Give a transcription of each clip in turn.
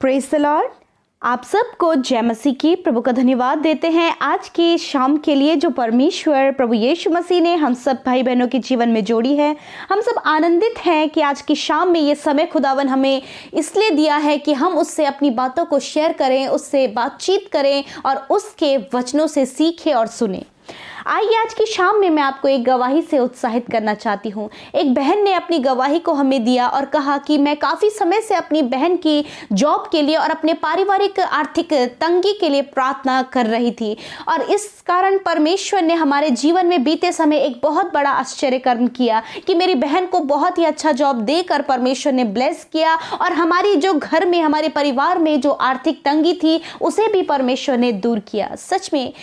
Praise the Lord. आप सबको जय मसीह की। प्रभु का धन्यवाद देते हैं आज की शाम के लिए जो परमेश्वर प्रभु यीशु मसीह ने हम सब भाई बहनों के जीवन में जोड़ी है। हम सब आनंदित हैं कि आज की शाम में ये समय खुदावन हमें इसलिए दिया है कि हम उससे अपनी बातों को शेयर करें, उससे बातचीत करें और उसके वचनों से सीखें और सुनें। आइए आज की शाम में मैं आपको एक गवाही से उत्साहित करना चाहती हूँ। एक बहन ने अपनी गवाही को हमें दिया और कहा कि मैं काफ़ी समय से अपनी बहन की जॉब के लिए और अपने पारिवारिक आर्थिक तंगी के लिए प्रार्थना कर रही थी और इस कारण परमेश्वर ने हमारे जीवन में बीते समय एक बहुत बड़ा आश्चर्य कर्म किया कि मेरी बहन को बहुत ही अच्छा जॉब देकर परमेश्वर ने ब्लेस किया और हमारी जो घर में हमारे परिवार में जो आर्थिक तंगी थी उसे भी परमेश्वर ने दूर किया। सच में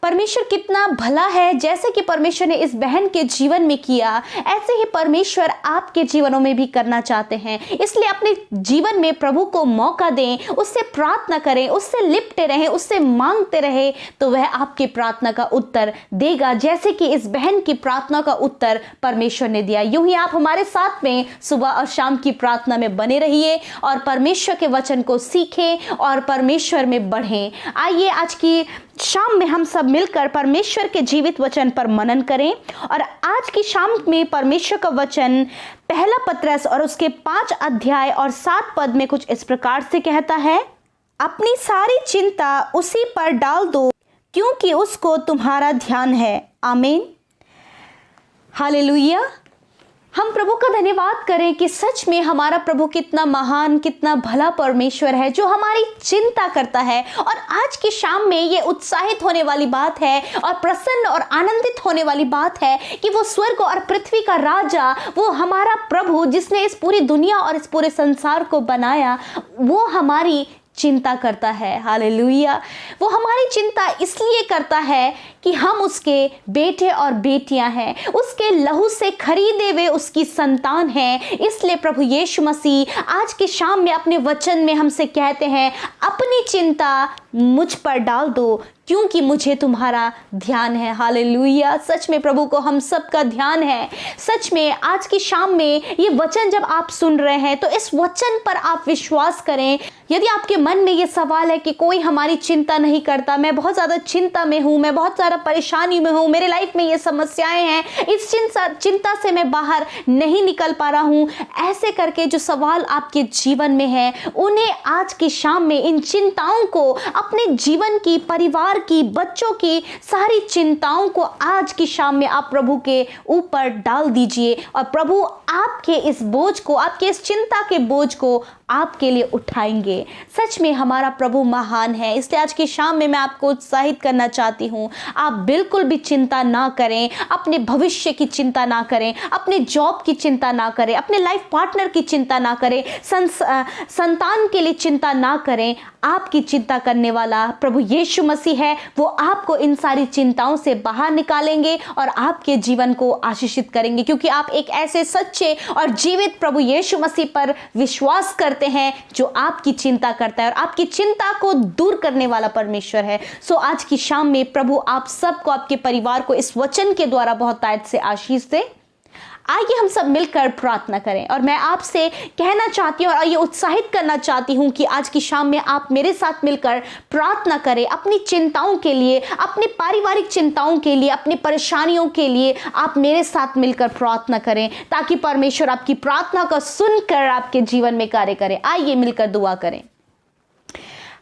परमेश्वर कितना भला है। जैसे कि परमेश्वर ने इस बहन के जीवन में किया, ऐसे ही परमेश्वर आपके जीवनों में भी करना चाहते हैं। इसलिए अपने जीवन में प्रभु को मौका दें, उससे प्रार्थना करें, उससे लिपटे रहें, उससे मांगते रहे तो वह आपकी प्रार्थना का उत्तर देगा, जैसे कि इस बहन की प्रार्थना का उत्तर परमेश्वर ने दिया। यूं ही आप हमारे साथ में सुबह और शाम की प्रार्थना में बने रहिए और परमेश्वर के वचन को सीखें और परमेश्वर में बढ़ें। आइए आज की शाम में हम सब मिलकर परमेश्वर के जीवित वचन पर मनन करें और आज की शाम में परमेश्वर का वचन पहला पत्रस और उसके 5 अध्याय और 7 पद में कुछ इस प्रकार से कहता है, अपनी सारी चिंता उसी पर डाल दो क्योंकि उसको तुम्हारा ध्यान है। आमीन, हालेलुया। हम प्रभु का धन्यवाद करें कि सच में हमारा प्रभु कितना महान, कितना भला परमेश्वर है जो हमारी चिंता करता है। और आज की शाम में ये उत्साहित होने वाली बात है और प्रसन्न और आनंदित होने वाली बात है कि वो स्वर्ग और पृथ्वी का राजा, वो हमारा प्रभु जिसने इस पूरी दुनिया और इस पूरे संसार को बनाया, वो हमारी चिंता करता है। हालेलुया। वो हमारी चिंता इसलिए करता है कि हम उसके बेटे और बेटियां हैं, उसके लहू से खरीदे हुए उसकी संतान हैं। इसलिए प्रभु यीशु मसीह आज की शाम में अपने वचन में हमसे कहते हैं, अपनी चिंता मुझ पर डाल दो क्योंकि मुझे तुम्हारा ध्यान है। हालेलुया। सच में प्रभु को हम सब का ध्यान है। सच में आज की शाम में ये वचन जब आप सुन रहे हैं तो इस वचन पर आप विश्वास करें। यदि आपके मन में ये सवाल है कि कोई हमारी चिंता नहीं करता, मैं बहुत ज़्यादा चिंता में हूँ, मैं बहुत ज़्यादा परेशानी में हूँ, मेरे लाइफ में ये समस्याएं हैं, इस चिंता से मैं बाहर नहीं निकल पा रहा हूँ, ऐसे करके जो सवाल आपके जीवन में है, उन्हें आज की शाम में इन चिंताओं को, अपने जीवन की, परिवार की, बच्चों की सारी चिंताओं को आज की शाम में आप प्रभु के ऊपर डाल दीजिए और प्रभु आपके इस बोझ को, आपके इस चिंता के बोझ को आपके लिए उठाएंगे। सच में हमारा प्रभु महान है। इसलिए आज की शाम में मैं आपको उत्साहित करना चाहती हूँ, आप बिल्कुल भी चिंता ना करें, अपने भविष्य की चिंता ना करें, अपने जॉब की चिंता ना करें, अपने लाइफ पार्टनर की चिंता ना करें, संतान के लिए चिंता ना करें। आपकी चिंता करने वाला प्रभु यीशु मसीह है। वो आपको इन सारी चिंताओं से बाहर निकालेंगे और आपके जीवन को आशीषित करेंगे, क्योंकि आप एक ऐसे सच्चे और जीवित प्रभु यीशु मसीह पर विश्वास करते हैं जो आपकी चिंता करता है और आपकी चिंता को दूर करने वाला परमेश्वर है। सो आज की शाम में प्रभु आप सबको, आपके परिवार को इस वचन के द्वारा बहुत तायत से आशीष दे। आइए हम सब मिलकर प्रार्थना करें और मैं आपसे कहना चाहती हूँ और ये उत्साहित करना चाहती हूँ कि आज की शाम में आप मेरे साथ मिलकर प्रार्थना करें अपनी चिंताओं के लिए, अपने पारिवारिक चिंताओं के लिए, अपनी परेशानियों के लिए आप मेरे साथ मिलकर प्रार्थना करें ताकि परमेश्वर आपकी प्रार्थना को सुनकर आपके जीवन में कार्य करे। आइए मिलकर दुआ करें।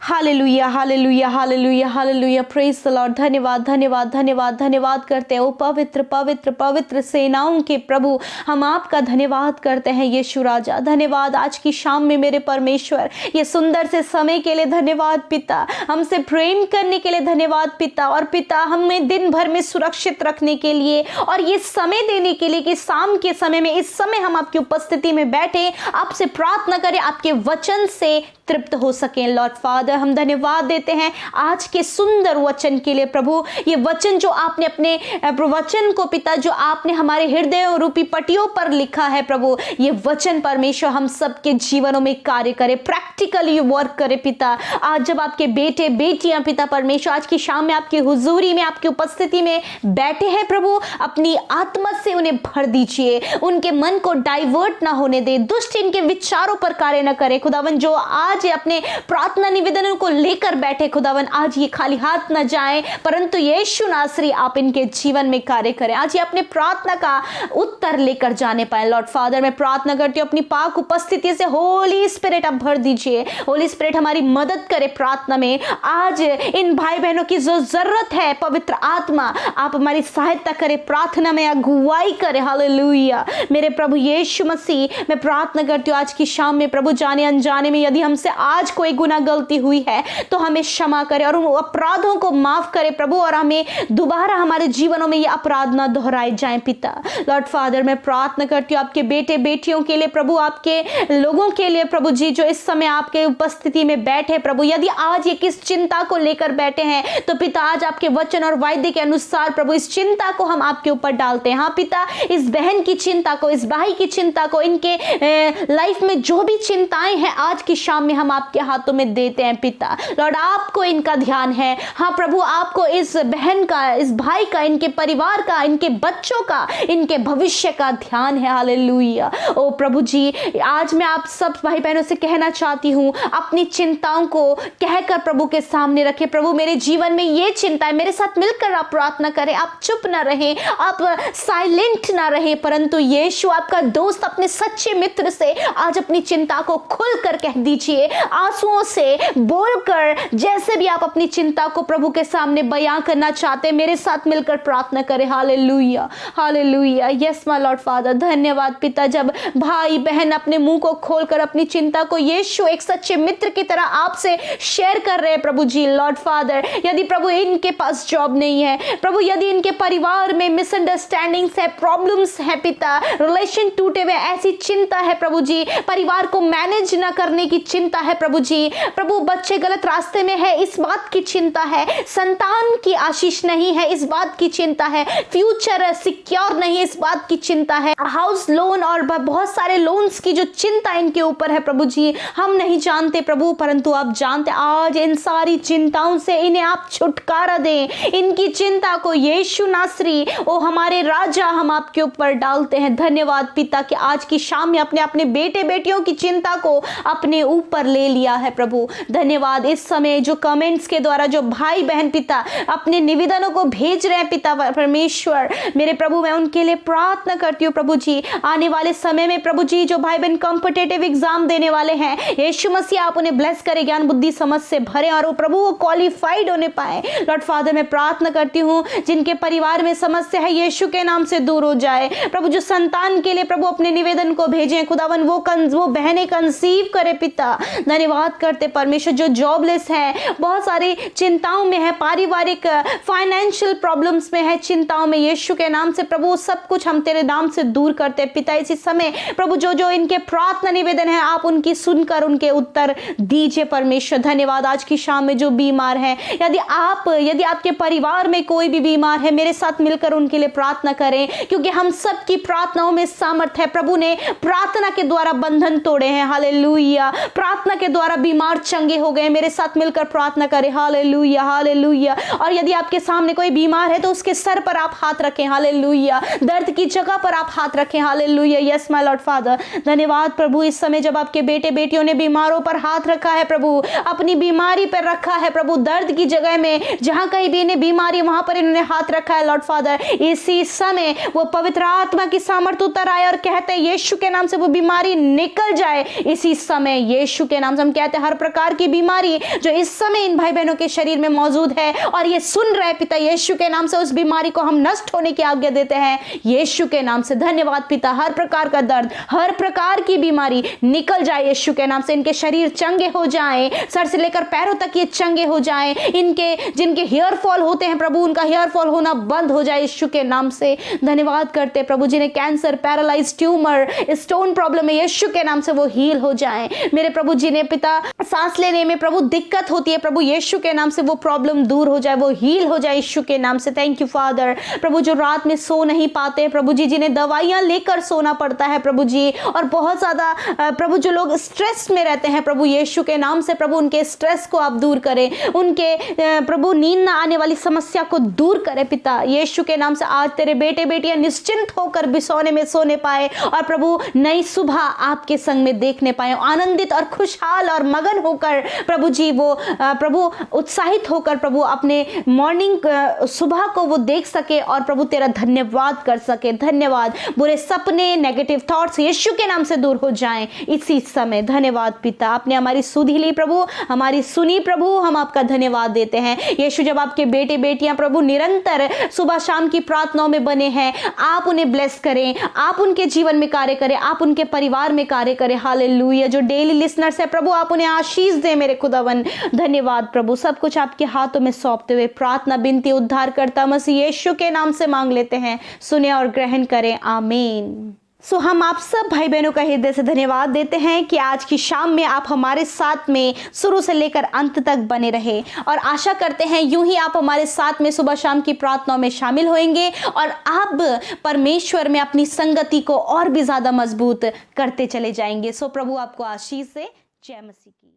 Hallelujah, hallelujah, hallelujah, hallelujah. Praise the Lord. धन्यवाद, धन्यवाद, धन्यवाद, धन्यवाद करते हैं ओ पवित्र पवित्र पवित्र सेनाओं के प्रभु, हम आपका धन्यवाद करते हैं यीशु राजा। धन्यवाद आज की शाम में मेरे परमेश्वर, ये सुंदर से समय के लिए धन्यवाद पिता, हमसे प्रेम करने के लिए धन्यवाद पिता, और पिता हमें दिन भर में सुरक्षित रखने के लिए और ये समय देने के लिए कि शाम के समय में, इस समय हम आपकी उपस्थिति में बैठे, आपसे प्रार्थना करें, आपके वचन से तृप्त हो सकें। लॉर्ड फादर, हम धन्यवाद देते हैं आज के सुंदर वचन के लिए प्रभु। ये वचन जो आपने अपने वचन को पिता, जो आपने हमारे हृदयों रूपी पटियों पर लिखा है प्रभु, ये वचन परमेश्वर हम सबके जीवनों में कार्य करे, प्रैक्टिकली वर्क करे पिता। आज जब आपके बेटे बेटियां पिता परमेश्वर आज की शाम में आपकी हुजूरी में, आपकी उपस्थिति में बैठे हैं प्रभु, अपनी आत्मा से उन्हें भर दीजिए, उनके मन को डाइवर्ट ना होने दे, दुष्ट इनके विचारों पर कार्य न करे खुदावन। जो आज आज अपने प्रार्थना निवेदनों को लेकर बैठे खुदावन, आज ये खाली हाथ न जाएं, परंतु यीशु नासरी आप इनके जीवन में कार्य करें। आज ये अपने प्रार्थना का उत्तर लेकर जाने पाए। लॉर्ड फादर, मैं प्रार्थना करती हूँ अपनी पाक उपस्थिति से होली स्पिरिट आप भर दीजिए। होली स्पिरिट हमारी मदद करे प्रार्थना में। आज इन भाई बहनों की जो जरूरत है, पवित्र आत्मा आप हमारी सहायता करें, प्रार्थना में अगुवाई करें। हालेलुया। मेरे प्रभु यीशु मसीह, मैं प्रार्थना करती हूँ आज की शाम में प्रभु, जाने अनजाने में यदि हमसे आज कोई गुनाह गलती हुई है तो हमें क्षमा करे और उन अपराधों को माफ करे प्रभु, और हमें दोबारा हमारे जीवनों में ये अपराध ना दोहराए जाएं पिता। लॉर्ड फादर, मैं प्रार्थना करती हूँ आपके बेटे बेटियों के लिए प्रभु, आपके लोगों के लिए प्रभु जी, जो इस समय आपके उपस्थिति में बैठे प्रभु, यदि आज ये किस चिंता को लेकर बैठे हैं तो पिता आज आपके वचन और वायदे के अनुसार प्रभु इस चिंता को हम आपके ऊपर डालते हैं। हाँ पिता, इस बहन की चिंता को, इस भाई की चिंता को, इनके लाइफ में जो भी चिंताएं हैं आज की शाम में हम आपके हाथों में देते हैं पिता। लॉर्ड, आपको इनका ध्यान है। हाँ प्रभु, आपको इस बहन का, इस भाई का, इनके परिवार का, इनके बच्चों का, इनके भविष्य का ध्यान है। हालेलुया। ओ प्रभु जी, आज मैं आप सब भाई बहनों से कहना चाहती हूँ, अपनी चिंताओं को कहकर प्रभु के सामने रखें। प्रभु, मेरे जीवन में ये चिंता है, मेरे साथ मिलकर आप प्रार्थना करें। आप चुप ना रहें, आप साइलेंट ना रहें, परंतु यीशु आपका दोस्त अपने सच्चे मित्र से आज अपनी चिंता को खुलकर कह दीजिए, आंसुओं से बोलकर, जैसे भी आप अपनी चिंता को प्रभु के सामने बयां करना चाहते हैं, मेरे साथ मिलकर प्रार्थना करें। Hallelujah, hallelujah. Yes my Lord father, धन्यवाद पिता। जब भाई बहन अपने मुंह को खोलकर अपनी चिंता को यीशु एक सच्चे मित्र की तरह आपसे शेयर कर रहे हैं प्रभु जी, लॉर्ड फादर, यदि प्रभु इनके पास जॉब नहीं है प्रभु, यदि इनके परिवार में मिसअंडरस्टैंडिंग्स है, प्रॉब्लम्स है पिता, रिलेशन टूटे हुए, ऐसी चिंता है प्रभु जी, परिवार को मैनेज ना करने की चिंता है प्रभु जी, प्रभु बच्चे गलत रास्ते में है इस बात की चिंता है, संतान की आशीष नहीं है इस बात की चिंता है, फ्यूचर सिक्योर नहीं है इस बात की चिंता है, हाउस लोन और बहुत सारे लोन्स की जो चिंता इनके ऊपर है प्रभु जी, हम नहीं जानते प्रभु, परंतु आप जानते। आज इन सारी चिंताओं से इन्हें आप छुटकारा दें, इनकी चिंता को यीशु नासरी, ओ हमारे राजा, हम आपके ऊपर डालते हैं। धन्यवाद पिता कि आज की शाम में अपने अपने बेटे बेटियों की चिंता को अपने ऊपर ले लिया है प्रभु। धन्यवाद। इस समय जो कमेंट्स के द्वारा जो भाई बहन पिता अपने निवेदनों को भेज रहे हैं पिता परमेश्वर, मेरे प्रभु, मैं उनके लिए प्रार्थना करती हूँ प्रभु जी। आने वाले समय में प्रभु जी जो भाई बहन कॉम्पिटिटिव एग्जाम देने वाले हैं, यीशु मसीह आप उन्हें ब्लेस करें, ज्ञान बुद्धि समझ से भरे और वो प्रभु वो क्वालिफाइड होने पाए। लॉर्ड फादर, मैं प्रार्थना करती हूँ जिनके परिवार में समस्या है यीशु के नाम से दूर हो जाए प्रभु। जो संतान के लिए प्रभु अपने निवेदन को भेजें खुदावन, वो बहनें कंसीव करे पिता। धन्यवाद करते परमेश्वर। जो जॉबलेस है, बहुत सारी चिंताओं में है, पारिवारिक फाइनेंशियल प्रॉब्लम्स में है, चिंताओं में, यीशु के नाम से प्रभु सब कुछ हम तेरे नाम से दूर करते पिता। इसी समय प्रभु जो जो इनके प्रार्थना निवेदन है आप उनकी सुनकर उनके उत्तर दीजिए परमेश्वर। धन्यवाद। आज की शाम में जो बीमार है, यदि आपके परिवार में कोई भी बीमार है, मेरे साथ मिलकर उनके लिए प्रार्थना करें, क्योंकि हम सब की प्रार्थनाओं में सामर्थ है। प्रभु ने प्रार्थना के द्वारा बंधन तोड़े हैं। हालेलुया। प्रार्थना के द्वारा बीमार चंगे हो गए। मेरे साथ मिलकर प्रार्थना करें। Hallelujah, hallelujah. और यदि आपके सामने कोई बीमार है तो उसके सर पर आप हाथ रखें। हालेलुया। दर्द की जगह पर आप हाथ रखें। Hallelujah. Yes my Lord father, धन्यवाद प्रभु। इस समय जब आपके बेटे बेटियों ने बीमारों पर हाथ रखा है प्रभु, अपनी बीमारी पर रखा है प्रभु, दर्द की जगह में जहां कहीं भी इन्हें बीमारी वहां पर इन्होंने हाथ रखा है लॉर्ड फादर, इसी समय वो पवित्र आत्मा की सामर्थ्य उतर आए और कहते हैं यीशु के नाम से वो बीमारी निकल जाए। इसी समय यीशु के नाम से हम कहते हैं हर प्रकार की बीमारी जो इस समय इन भाई बहनों के शरीर में मौजूद है और ये सुन रहे पिता, यीशु के नाम से उस बीमारी को हम नष्ट होने की आज्ञा देते हैं यीशु के नाम से। धन्यवाद पिता। हर प्रकार का दर्द, हर प्रकार की बीमारी निकल जाए यीशु के नाम से। इनके शरीर चंगे हो जाएं, सर से लेकर पैरों तक ये चंगे हो जाएं। इनके जिनके हेयर फॉल होते हैं प्रभु, उनका हेयर फॉल होना बंद हो जाए यीशु के नाम से। धन्यवाद करते प्रभु। जिन्हें cancer, paralyse, tumour, stone problem है, यीशु के नाम से वो हील हो जाएं। मेरे प्रभु जिन्हें पिता सांस लेने में प्रभु दिक्कत होती है प्रभु, यीशु के नाम से वो प्रॉब्लम दूर हो जाए, वो हील हो जाए यीशु के नाम से। Thank you father. प्रभु जो रात में सो नहीं पाते प्रभु जी, जिन्हें दवाइयां लेकर सोना पड़ता है प्रभु जी, और बहुत ज्यादा प्रभु जो लोग स्ट्रेस में रहते हैं प्रभु, यीशु के नाम से प्रभु उनके स्ट्रेस को आप दूर करें, उनके प्रभु नींद ना आने वाली समस्या को दूर करें पिता, यीशु के नाम से। आज तेरे बेटे बेटियां निश्चिंत होकर बिसौने में सोने पाए और प्रभु नई सुबह आपके संग में देखने पाए, आनंदित और खुश खुशहाल और मगन होकर प्रभु जी वो प्रभु उत्साहित होकर प्रभु अपने मॉर्निंग सुबह को वो देख सके और प्रभु तेरा धन्यवाद कर सके। धन्यवाद, बुरे सपने, नेगेटिव थॉट्स यीशु के नाम से दूर हो जाएं इसी समय। धन्यवाद पिता, आपने हमारी सुधि ली प्रभु, हमारी सुनी प्रभु, हम आपका धन्यवाद देते हैं। यीशु, जब आपके बेटे बेटियां प्रभु निरंतर सुबह शाम की प्रार्थनाओं में बने हैं, आप उन्हें ब्लेस करें, आप उनके जीवन में कार्य करें, आप उनके परिवार में कार्य करें। हालेलुया। जो डेली लिसनर्स है प्रभु, आप उन्हें आशीष दें मेरे खुदावन। धन्यवाद प्रभु, सब कुछ आपके हाथों में सौंपते हुए प्रार्थना बिनती उद्धार करता मसीह यीशु के नाम से मांग लेते हैं। सुने और ग्रहण करें, आमीन। हम आप सब भाई बहनों का हृदय से धन्यवाद देते हैं कि आज की शाम में आप हमारे साथ में शुरू से लेकर अंत तक बने रहे, और आशा करते हैं यूं ही आप हमारे साथ में सुबह शाम की प्रार्थनाओं में शामिल होंगे और आप परमेश्वर में अपनी संगति को और भी ज्यादा मजबूत करते चले जाएंगे। प्रभु आपको आशीष दे। जय मसीह की।